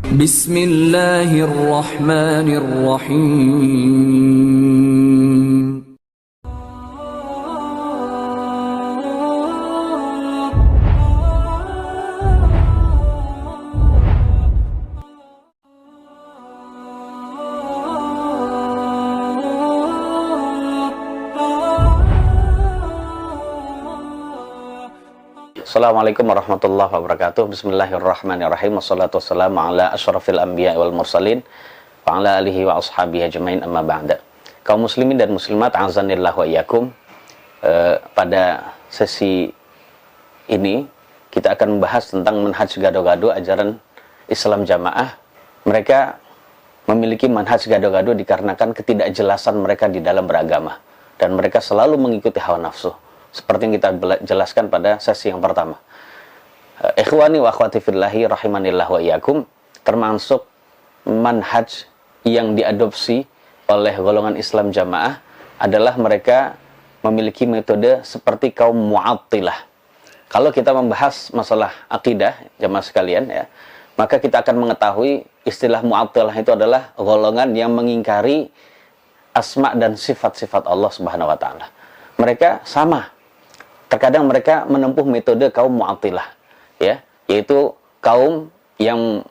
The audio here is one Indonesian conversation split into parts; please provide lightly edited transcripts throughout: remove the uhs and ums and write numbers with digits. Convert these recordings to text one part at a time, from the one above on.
Bismillahirrahmanirrahim. Assalamualaikum warahmatullahi wabarakatuh. Bismillahirrahmanirrahim. Wassalatu wassalamu ala asyrafil anbiya wal mursalin wa ala alihi wa ashabihi ajmain, amma ba'da. Kaum muslimin dan muslimat, azanillah wa iyyakum. Pada sesi ini kita akan membahas tentang manhaj gado-gado ajaran Islam Jamaah. Mereka memiliki manhaj gado-gado dikarenakan ketidakjelasan mereka di dalam beragama, dan mereka selalu mengikuti hawa nafsu, seperti yang kita jelaskan pada sesi yang pertama. Ikhwani wa akhwati fillahi rahimanillah wa iyyakum, termasuk manhaj yang diadopsi oleh golongan Islam Jamaah adalah mereka memiliki metode seperti kaum Mu'attilah. Kalau kita membahas masalah akidah jamaah sekalian ya, maka kita akan mengetahui istilah Mu'attilah itu adalah golongan yang mengingkari asma dan sifat-sifat Allah Subhanahu wa taala. Mereka sama. Terkadang mereka menempuh metode kaum Mu'attilah, ya, yaitu kaum yang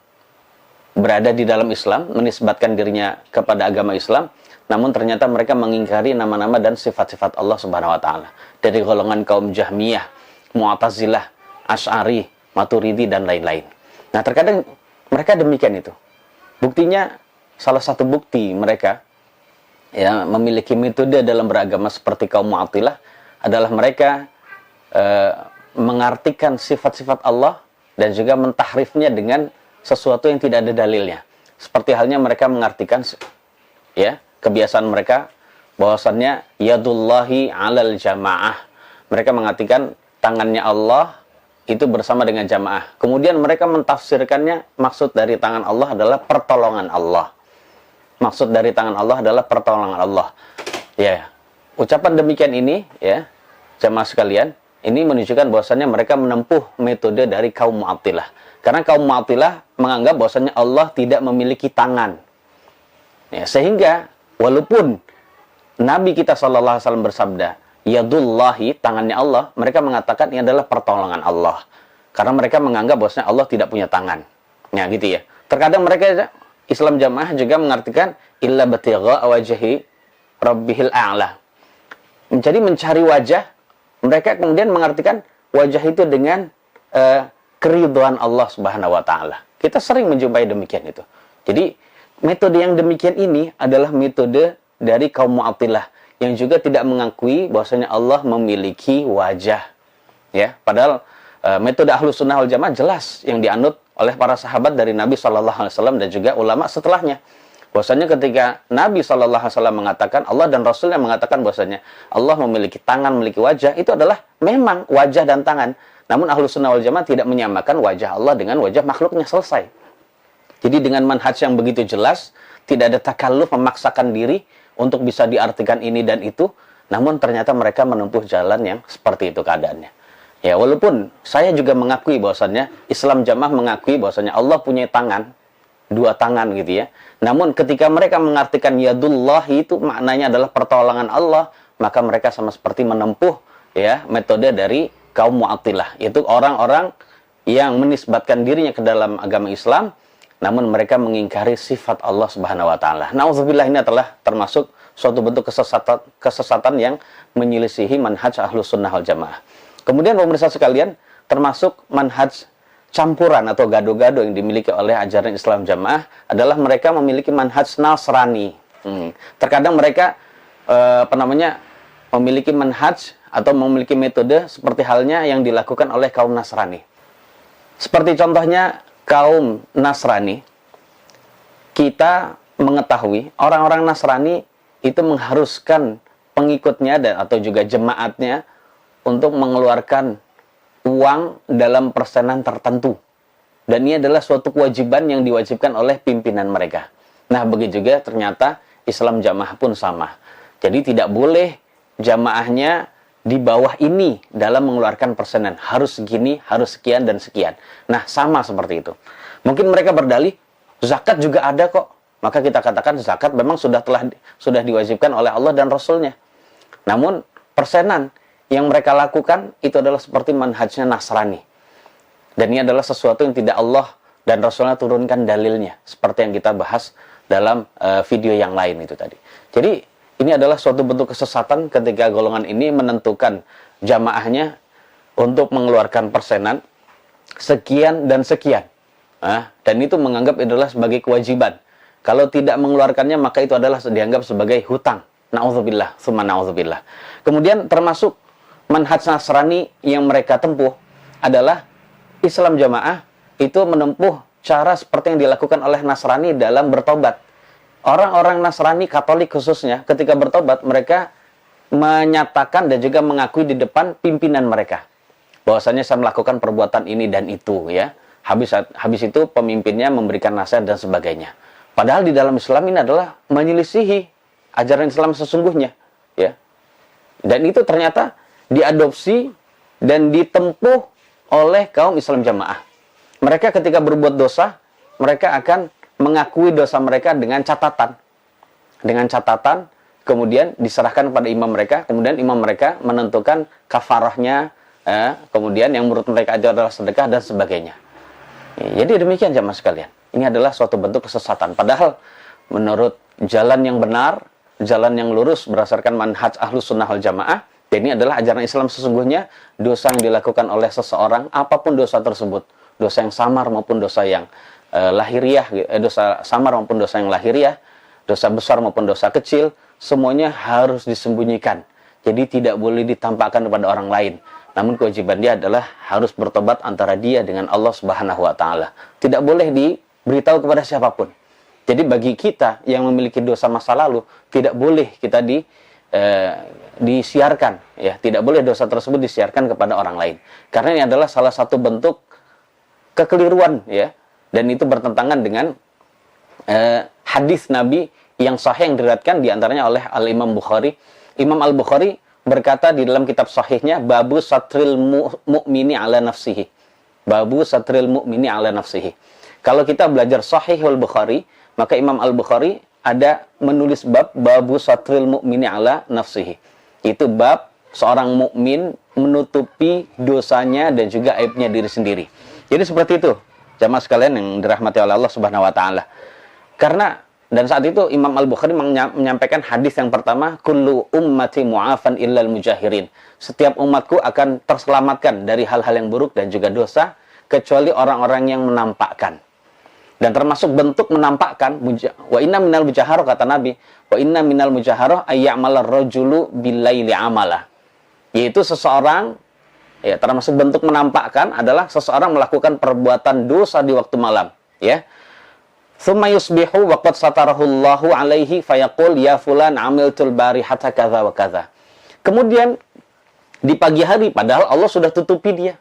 berada di dalam Islam, menisbatkan dirinya kepada agama Islam, namun ternyata mereka mengingkari nama-nama dan sifat-sifat Allah Subhanahu wa taala. Dari golongan kaum Jahmiyah, Mu'tazilah, Asy'ari, Maturidi dan lain-lain. Nah, terkadang mereka demikian itu. Buktinya, salah satu bukti mereka ya memiliki metode dalam beragama seperti kaum Mu'attilah adalah mereka mengartikan sifat-sifat Allah dan juga mentahrifnya dengan sesuatu yang tidak ada dalilnya. Seperti halnya mereka mengartikan ya kebiasaan mereka bahwasannya yadullahi 'alal jamaah. Mereka mengartikan tangannya Allah itu bersama dengan jamaah. Kemudian mereka mentafsirkannya, maksud dari tangan Allah adalah pertolongan Allah. Maksud dari tangan Allah adalah pertolongan Allah. Ya, ucapan demikian ini ya, jamaah sekalian, ini menunjukkan bahwasannya mereka menempuh metode dari kaum Mu'attilah. Karena kaum Mu'attilah menganggap bahwasannya Allah tidak memiliki tangan. Ya, sehingga walaupun Nabi kita sallallahu alaihi wasallam bersabda, yadullahi, tangannya Allah, mereka mengatakan ini adalah pertolongan Allah. Karena mereka menganggap bahwasannya Allah tidak punya tangan. Ya, gitu ya. Terkadang mereka Islam Jamaah juga mengartikan illa batigha wajhi rabbihil a'la. Jadi mencari wajah. Mereka kemudian mengartikan wajah itu dengan keridhaan Allah Subhanahu wa taala. Kita sering menjumpai demikian itu. Jadi metode yang demikian ini adalah metode dari kaum Mu'attilah yang juga tidak mengakui bahwasanya Allah memiliki wajah. Ya, padahal metode Ahlus Sunnah wal Jamaah jelas yang dianut oleh para sahabat dari Nabi sallallahu alaihi wasallam dan juga ulama setelahnya. Bahwasanya ketika Nabi SAW mengatakan, Allah dan Rasulnya mengatakan bahwasanya Allah memiliki tangan, memiliki wajah, itu adalah memang wajah dan tangan. Namun Ahlus Sunnah wal Jamaah tidak menyamakan wajah Allah dengan wajah makhluknya, selesai. Jadi dengan manhaj yang begitu jelas, tidak ada takalluf memaksakan diri untuk bisa diartikan ini dan itu, namun ternyata mereka menempuh jalan yang seperti itu keadaannya. Ya, walaupun saya juga mengakui bahwasannya Islam Jamaah mengakui bahwasannya Allah punya tangan, dua tangan gitu ya. Namun ketika mereka mengartikan yadullahi itu maknanya adalah pertolongan Allah, maka mereka sama seperti menempuh ya metode dari kaum Mu'attilah, yaitu orang-orang yang menisbatkan dirinya ke dalam agama Islam, namun mereka mengingkari sifat Allah Subhanahu wa taala. Nauzubillah, ini adalah termasuk suatu bentuk kesesatan yang menyelisihi manhaj Ahlus Sunnah wal Jamaah. Kemudian pemirsa sekalian, termasuk manhaj campuran atau gado-gado yang dimiliki oleh ajaran Islam Jamaah adalah mereka memiliki manhaj Nasrani. Terkadang mereka memiliki manhaj atau memiliki metode seperti halnya yang dilakukan oleh kaum Nasrani. Seperti contohnya kaum Nasrani, kita mengetahui orang-orang Nasrani itu mengharuskan pengikutnya atau juga jemaatnya untuk mengeluarkan uang dalam persenan tertentu. Dan ini adalah suatu kewajiban yang diwajibkan oleh pimpinan mereka. Nah, begitu juga ternyata Islam Jamaah pun sama. Jadi tidak boleh jamaahnya di bawah ini dalam mengeluarkan persenan. Harus segini, harus sekian, dan sekian. Nah, sama seperti itu. Mungkin mereka berdalih, Zakat juga ada kok. Maka kita katakan zakat memang sudah diwajibkan oleh Allah dan Rasulnya. Namun persenan yang mereka lakukan itu adalah seperti manhajnya Nasrani. Dan ini adalah sesuatu yang tidak Allah dan Rasulnya turunkan dalilnya. Seperti yang kita bahas dalam video yang lain itu tadi. Jadi ini adalah suatu bentuk kesesatan ketika golongan ini menentukan jamaahnya untuk mengeluarkan persenan sekian dan sekian. Dan itu menganggap adalah sebagai kewajiban. Kalau tidak mengeluarkannya maka itu adalah dianggap sebagai hutang. Na'udzubillah, summa na'udzubillah. Kemudian termasuk manhaj Nasrani yang mereka tempuh adalah Islam jamaah itu menempuh cara seperti yang dilakukan oleh Nasrani dalam bertobat. Orang-orang Nasrani Katolik khususnya ketika bertobat mereka menyatakan dan juga mengakui di depan pimpinan mereka bahwasanya saya melakukan perbuatan ini dan itu ya. Habis itu pemimpinnya memberikan nasihat dan sebagainya. Padahal di dalam Islam ini adalah menyelisihi ajaran Islam sesungguhnya, ya. Dan itu ternyata diadopsi dan ditempuh oleh kaum Islam jamaah. Mereka ketika berbuat dosa, mereka akan mengakui dosa mereka dengan catatan. Dengan catatan, kemudian diserahkan kepada imam mereka, kemudian imam mereka menentukan kafarahnya, kemudian yang menurut mereka itu adalah sedekah dan sebagainya. Jadi demikian jamaah sekalian. Ini adalah suatu bentuk kesesatan. Padahal menurut jalan yang benar, jalan yang lurus berdasarkan manhaj Ahlus Sunnah wal Jamaah, dan ini adalah ajaran Islam sesungguhnya, dosa yang dilakukan oleh seseorang, apapun dosa tersebut, dosa yang samar maupun dosa yang lahiriah, dosa samar maupun dosa yang lahiriah, dosa besar maupun dosa kecil, semuanya harus disembunyikan. Jadi tidak boleh ditampakkan kepada orang lain. Namun kewajiban dia adalah harus bertobat antara dia dengan Allah Subhanahu wa taala. Tidak boleh diberitahu kepada siapapun. Jadi bagi kita yang memiliki dosa masa lalu, tidak boleh kita disiarkan, ya, tidak boleh dosa tersebut disiarkan kepada orang lain. Karena ini adalah salah satu bentuk kekeliruan, ya. Dan itu bertentangan dengan hadis Nabi yang sahih yang diriwayatkan diantaranya oleh Al-Imam Bukhari. Imam Al-Bukhari berkata di dalam kitab sahihnya, babu satril mu'mini ala nafsihi. Babu satril mu'mini ala nafsihi. Kalau kita belajar Sahihul Bukhari, maka Imam Al-Bukhari ada menulis bab babu satril mu'mini ala nafsihi. Itu bab seorang mukmin menutupi dosanya dan juga aibnya diri sendiri. Jadi seperti itu, jamaah sekalian yang dirahmati oleh Allah Subhanahu wa taala. Karena dan saat itu Imam Al-Bukhari menyampaikan hadis yang pertama, kullu ummati mu'afan illal mujahirin. Setiap umatku akan terselamatkan dari hal-hal yang buruk dan juga dosa kecuali orang-orang yang menampakkan. Dan termasuk bentuk menampakkan, wa inna minal mujaharah, kata Nabi, wa inna minal mujaharah ayya'malar rajulu billaili amala. Yaitu seseorang, ya, termasuk bentuk menampakkan adalah seseorang melakukan perbuatan dosa di waktu malam, ya. Tsumma yusbihu wa qad satarahullahu alaihi fayaqul ya fulan amiltul barihata kadza wa kadza. Kemudian di pagi hari padahal Allah sudah tutupi dia.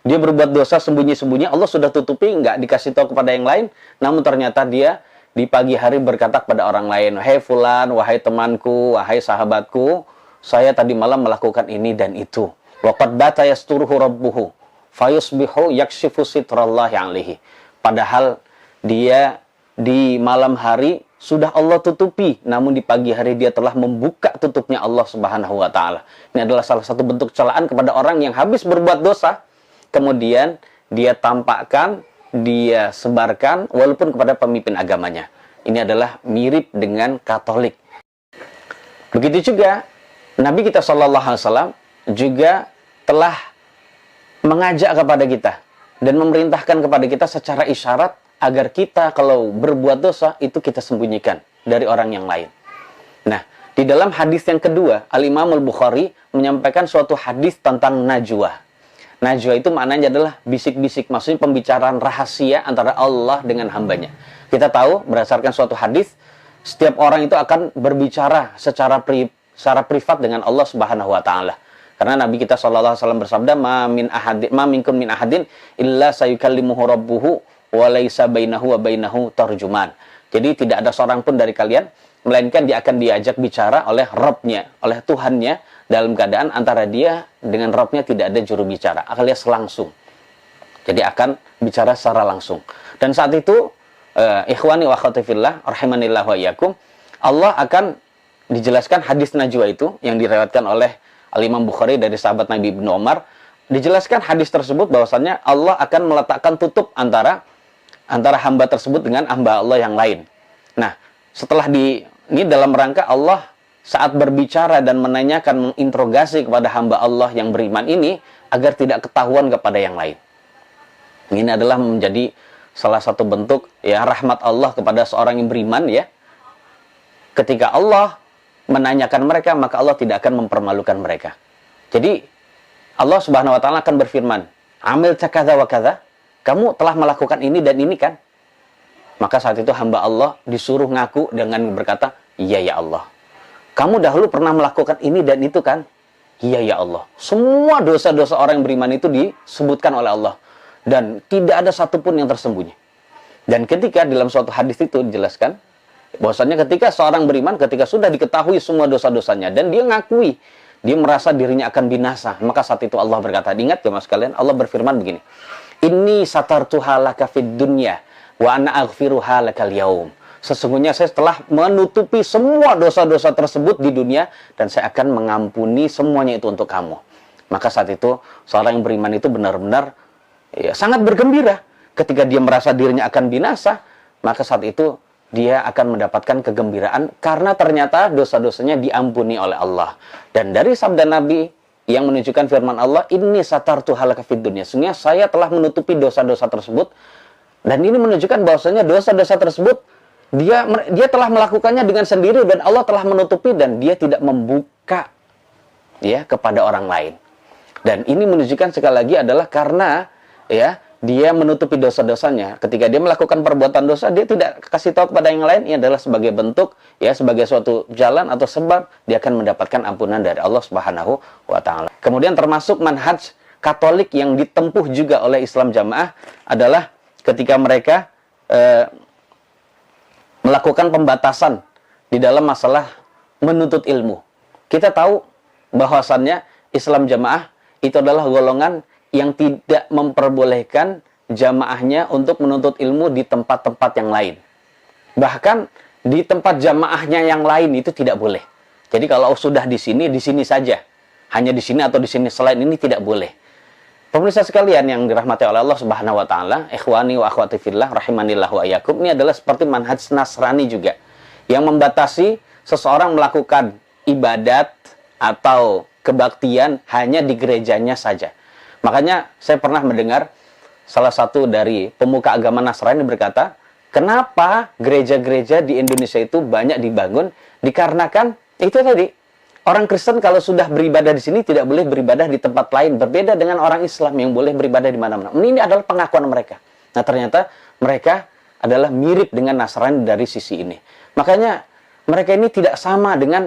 Dia berbuat dosa sembunyi-sembunyi, Allah sudah tutupi, enggak dikasih tahu kepada yang lain, namun ternyata dia di pagi hari berkata kepada orang lain, "Hei fulan, wahai temanku, wahai sahabatku, saya tadi malam melakukan ini dan itu." Wa qad bata yasturuhu rabbuhu fayusbihu yakshifu sitrallahi alaihi. Padahal dia di malam hari sudah Allah tutupi, namun di pagi hari dia telah membuka tutupnya Allah Subhanahu wa taala. Ini adalah salah satu bentuk celaan kepada orang yang habis berbuat dosa, kemudian dia tampakkan, dia sebarkan walaupun kepada pemimpin agamanya. Ini adalah mirip dengan Katolik. Begitu juga Nabi kita SAW juga telah mengajak kepada kita dan memerintahkan kepada kita secara isyarat agar kita kalau berbuat dosa itu kita sembunyikan dari orang yang lain. Nah, di dalam hadis yang kedua, Al-Imam Al-Bukhari menyampaikan suatu hadis tentang najwa. Najwa itu maknanya adalah bisik-bisik, maksudnya pembicaraan rahasia antara Allah dengan hambanya. Kita tahu berdasarkan suatu hadis, setiap orang itu akan berbicara secara privat dengan Allah Subhanahu wa taala. Karena Nabi kita sallallahu alaihi wasallam bersabda, ma minkum min ahadin illa sayukallimuhu rabbuhu wa laisa bainahu wa bainahu tarjuman. Jadi tidak ada seorang pun dari kalian melainkan dia akan diajak bicara oleh Rabb-nya, oleh Tuhannya, dalam keadaan antara dia dengan Rabb-nya tidak ada juru bicara, alias langsung. Jadi akan bicara secara langsung. Dan saat itu ikhwani wa akhwati fillah rahimanillah wa iyyakum, Allah akan dijelaskan hadis najwa itu yang diriwayatkan oleh Al-Imam Bukhari dari sahabat Nabi Ibnu Umar. Dijelaskan hadis tersebut bahwasannya Allah akan meletakkan tutup antara hamba tersebut dengan hamba Allah yang lain. Nah, setelah ini dalam rangka Allah saat berbicara dan menanyakan, menginterogasi kepada hamba Allah yang beriman ini agar tidak ketahuan kepada yang lain. Ini adalah menjadi salah satu bentuk ya rahmat Allah kepada seorang yang beriman ya. Ketika Allah menanyakan mereka, maka Allah tidak akan mempermalukan mereka. Jadi Allah Subhanahu wa taala akan berfirman, "Amil takadza wa kadza?" Kamu telah melakukan ini dan ini kan? Maka saat itu hamba Allah disuruh ngaku dengan berkata, "Iya ya Allah." Kamu dahulu pernah melakukan ini dan itu kan? Iya ya Allah. Semua dosa-dosa orang yang beriman itu disebutkan oleh Allah. Dan tidak ada satupun yang tersembunyi. Dan ketika dalam suatu hadis itu dijelaskan, bahwasannya ketika seorang beriman, ketika sudah diketahui semua dosa-dosanya, dan dia ngakui, dia merasa dirinya akan binasa, maka saat itu Allah berkata, ingat ya mas kalian, Allah berfirman begini, "Inni satartuha laka fid dunya, wa ana aghfiruha lakal yaum." Sesungguhnya saya telah menutupi semua dosa-dosa tersebut di dunia, dan saya akan mengampuni semuanya itu untuk kamu. Maka saat itu, seorang yang beriman itu benar-benar ya, sangat bergembira. Ketika dia merasa dirinya akan binasa, maka saat itu dia akan mendapatkan kegembiraan karena ternyata dosa-dosanya diampuni oleh Allah. Dan dari sabda Nabi yang menunjukkan firman Allah, "Inni satartuha laka fid dunya." Sesungguhnya saya telah menutupi dosa-dosa tersebut. Dan ini menunjukkan bahwasanya dosa-dosa tersebut dia telah melakukannya dengan sendiri dan Allah telah menutupi dan dia tidak membuka ya kepada orang lain. Dan ini menunjukkan sekali lagi adalah karena ya dia menutupi dosa-dosanya. Ketika dia melakukan perbuatan dosa, dia tidak kasih tahu kepada yang lain. Ini adalah sebagai bentuk, ya sebagai suatu jalan atau sebab dia akan mendapatkan ampunan dari Allah Subhanahu wa taala. Kemudian termasuk manhaj Katolik yang ditempuh juga oleh Islam Jamaah adalah ketika mereka melakukan pembatasan di dalam masalah menuntut ilmu. Kita tahu bahwasannya Islam Jamaah itu adalah golongan yang tidak memperbolehkan jamaahnya untuk menuntut ilmu di tempat-tempat yang lain. Bahkan di tempat jamaahnya yang lain itu tidak boleh. Jadi kalau sudah di sini saja. Hanya di sini atau di sini selain ini tidak boleh. Pemirsa sekalian yang dirahmati oleh Allah Subhanahu wa taala, ikhwani wa akhwati fillah rahimanillah wa iyyakum, ini adalah seperti manhaj Nasrani juga yang membatasi seseorang melakukan ibadat atau kebaktian hanya di gerejanya saja. Makanya saya pernah mendengar salah satu dari pemuka agama Nasrani berkata, kenapa gereja-gereja di Indonesia itu banyak dibangun? Dikarenakan itu tadi, orang Kristen kalau sudah beribadah di sini tidak boleh beribadah di tempat lain. Berbeda dengan orang Islam yang boleh beribadah di mana-mana. Ini adalah pengakuan mereka. Nah ternyata mereka adalah mirip dengan Nasrani dari sisi ini. Makanya mereka ini tidak sama dengan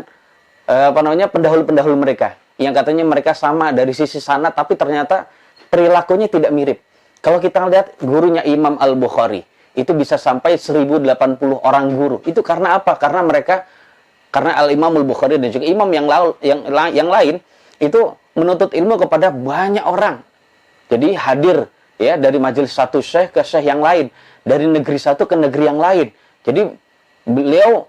pendahulu-pendahulu mereka. Yang katanya mereka sama dari sisi sana, tapi ternyata perilakunya tidak mirip. Kalau kita lihat gurunya Imam Al-Bukhari, itu bisa sampai 1080 orang guru. Itu karena apa? Karena Al-Imam Al-Bukhari dan juga imam yang lain itu menuntut ilmu kepada banyak orang. Jadi hadir ya dari majelis satu syekh ke syekh yang lain, dari negeri satu ke negeri yang lain. Jadi beliau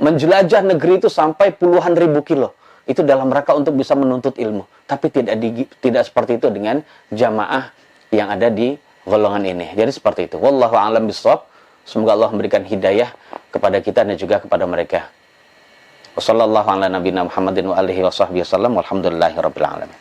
menjelajah negeri itu sampai puluhan ribu kilo. Itu dalam rangka untuk bisa menuntut ilmu. Tapi tidak seperti itu dengan jamaah yang ada di golongan ini. Jadi seperti itu. Wallahu a'lam bishawab. Semoga Allah memberikan hidayah kepada kita dan juga kepada mereka. Wassallallahu ala nabiyina Muhammadin wa alihi wa sahbihi wasallam. Walhamdulillahirabbil alamin.